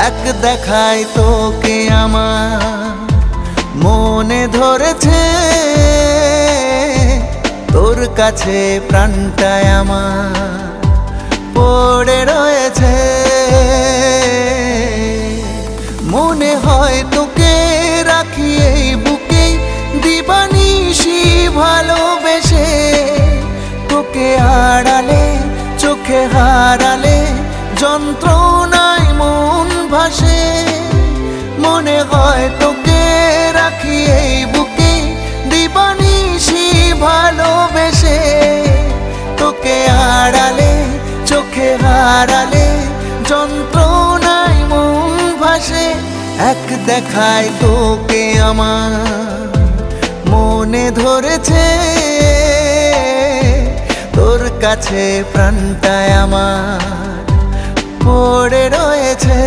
এক দেখায় তোকে আমার মনে ধরেছে, তোর কাছে প্রাণটায় আমার পড়ে রয়েছে। মনে হয় তোকে রাখি এই বুকে দিবানিশি ভালোবেসে, তোকে আড়ালে চোখে হারালে যন্ত্রণায় মন ভাসে। মনে হয় তোকে রাখি এই বুকে দিবানিশি ভালোবেসে, তোকে আড়ালে চোখে হারালে যন্ত্রণায় মন ভাসে। এক দেখায় তোকে আমার মনে ধরেছে, তোর কাছে প্রাণটায় আমার পড়ে রয়েছে।